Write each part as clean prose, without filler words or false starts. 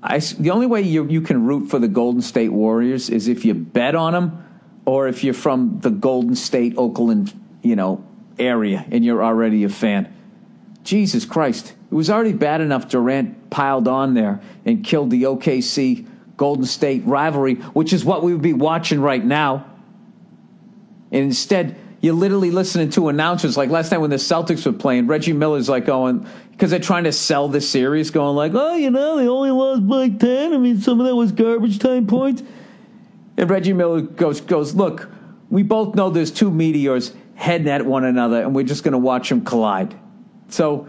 The only way you can root for the Golden State Warriors is if you bet on them, or if you're from the Golden State, Oakland, area, and you're already a fan. Jesus Christ. It was already bad enough Durant piled on there and killed the OKC Golden State rivalry, which is what we would be watching right now. And instead, you're literally listening to announcers. Like last night when the Celtics were playing, Reggie Miller's like going, because they're trying to sell the series, going like, oh, they only lost by 10. I mean, some of that was garbage time points. And Reggie Miller goes, look, we both know there's two meteors heading at one another, and we're just going to watch them collide. So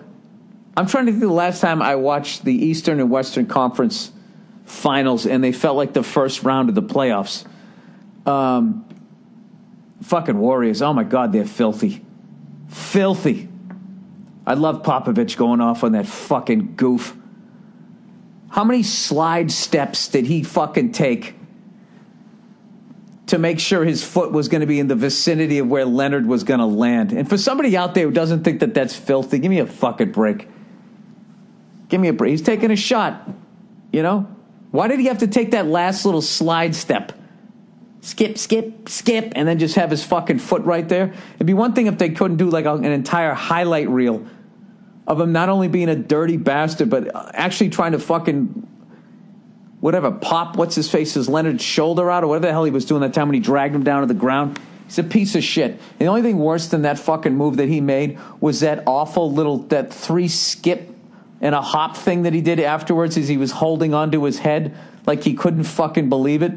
I'm trying to think the last time I watched the Eastern and Western Conference finals, and they felt like the first round of the playoffs. Fucking Warriors. Oh, my God, they're filthy. Filthy. I love Popovich going off on that fucking goof. How many slide steps did he fucking take to make sure his foot was going to be in the vicinity of where Leonard was going to land? And for somebody out there who doesn't think that that's filthy, give me a fucking break. Give me a break. He's taking a shot, Why did he have to take that last little slide step? Skip, skip, skip, and then just have his fucking foot right there. It'd be one thing if they couldn't do like an entire highlight reel of him not only being a dirty bastard, but actually trying to fucking, pop, his Leonard's shoulder out, or whatever the hell he was doing that time when he dragged him down to the ground. He's a piece of shit. And the only thing worse than that fucking move that he made was that awful that 3 skip and a hop thing that he did afterwards as he was holding onto his head like he couldn't fucking believe it.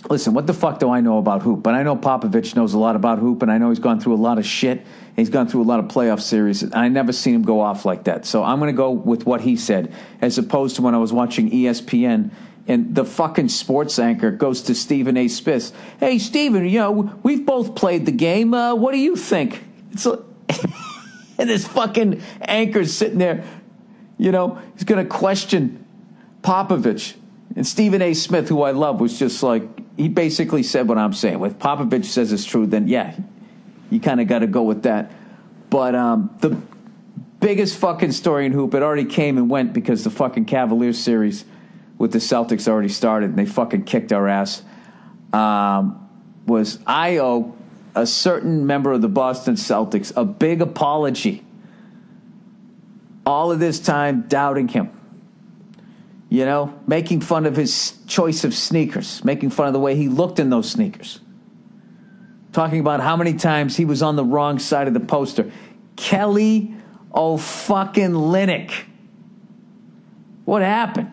Listen, what the fuck do I know about hoop? But I know Popovich knows a lot about hoop, and I know he's gone through a lot of shit, and he's gone through a lot of playoff series, and I never seen him go off like that. So I'm going to go with what he said, as opposed to when I was watching ESPN, and the fucking sports anchor goes to Stephen A. Smith. Hey, Stephen, we've both played the game. What do you think? And this fucking anchor's sitting there, he's going to question Popovich. And Stephen A. Smith, who I love, was just like, he basically said what I'm saying. If Popovich says it's true, then yeah, you kind of got to go with that. But the biggest fucking story in hoop, it already came and went because the fucking Cavaliers series with the Celtics already started and they fucking kicked our ass, was I owe a certain member of the Boston Celtics a big apology. All of this time doubting him. Making fun of his choice of sneakers, making fun of the way he looked in those sneakers. Talking about how many times he was on the wrong side of the poster. Kelly Olynyk. What happened?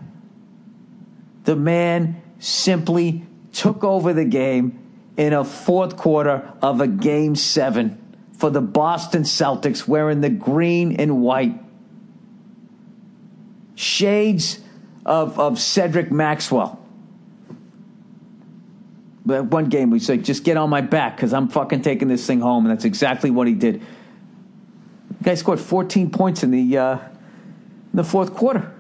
The man simply took over the game in a fourth quarter of a Game 7 for the Boston Celtics wearing the green and white. Shades of Cedric Maxwell. But one game, we said, just get on my back because I'm fucking taking this thing home. And that's exactly what he did. The guy scored 14 points in the fourth quarter.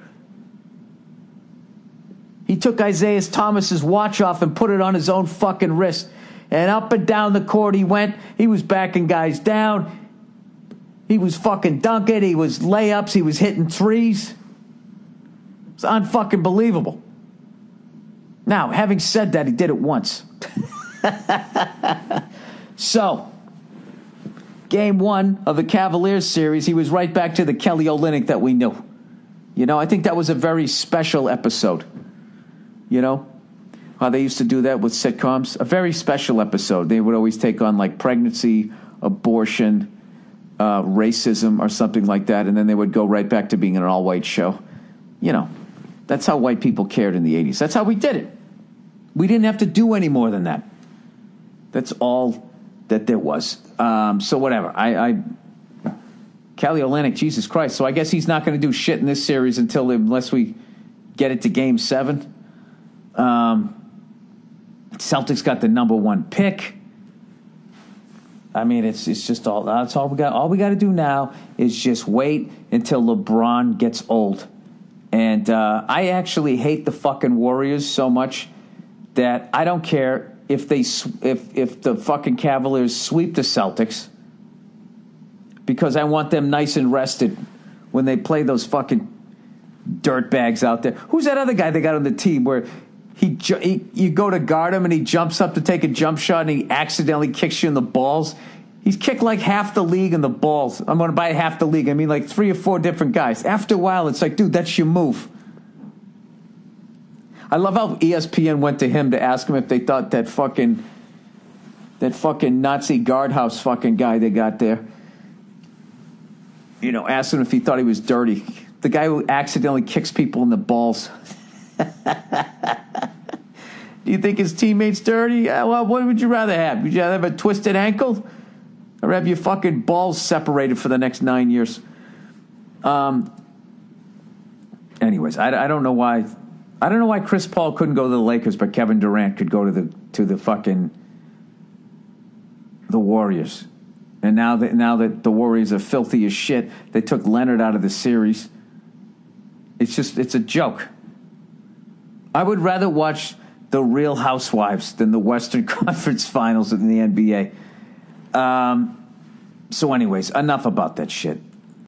He took Isaiah Thomas's watch off and put it on his own fucking wrist. And up and down the court he went. He was backing guys down. He was fucking dunking. He was layups. He was hitting threes. It's unfucking believable. Now, having said that, he did it once. So, Game 1 of the Cavaliers series, he was right back to the Kelly Olynyk that we knew. I think that was a very special episode. How they used to do that with sitcoms. A very special episode. They would always take on like pregnancy, abortion, racism, or something like that, and then they would go right back to being an all-white show. That's how white people cared in the 80s. That's how we did it. We didn't have to do any more than that. That's all that there was. So whatever. Kelly Olynyk, Jesus Christ. So I guess he's not going to do shit in this series unless we get it to Game 7. Celtics got the number 1 pick. I mean, it's just that's all we got. All we got to do now is just wait until LeBron gets old. And I actually hate the fucking Warriors so much that I don't care if the fucking Cavaliers sweep the Celtics, because I want them nice and rested when they play those fucking dirtbags out there. Who's that other guy they got on the team where you go to guard him and he jumps up to take a jump shot and he accidentally kicks you in the balls? He's kicked like half the league in the balls. I'm going to buy half the league. I mean, like 3 or 4 different guys. After a while, it's like, dude, that's your move. I love how ESPN went to him to ask him if they thought that fucking Nazi guardhouse fucking guy they got there, asked him if he thought he was dirty. The guy who accidentally kicks people in the balls. Do you think his teammate's dirty? Well, what would you rather have? Would you rather have a twisted ankle or have your fucking balls separated for the next 9 years? Anyways, I don't know why. I don't know why Chris Paul couldn't go to the Lakers, but Kevin Durant could go to the fucking the Warriors. And now that the Warriors are filthy as shit, they took Leonard out of the series. It's a joke. I would rather watch the Real Housewives than the Western Conference Finals in the NBA. So anyways, enough about that shit.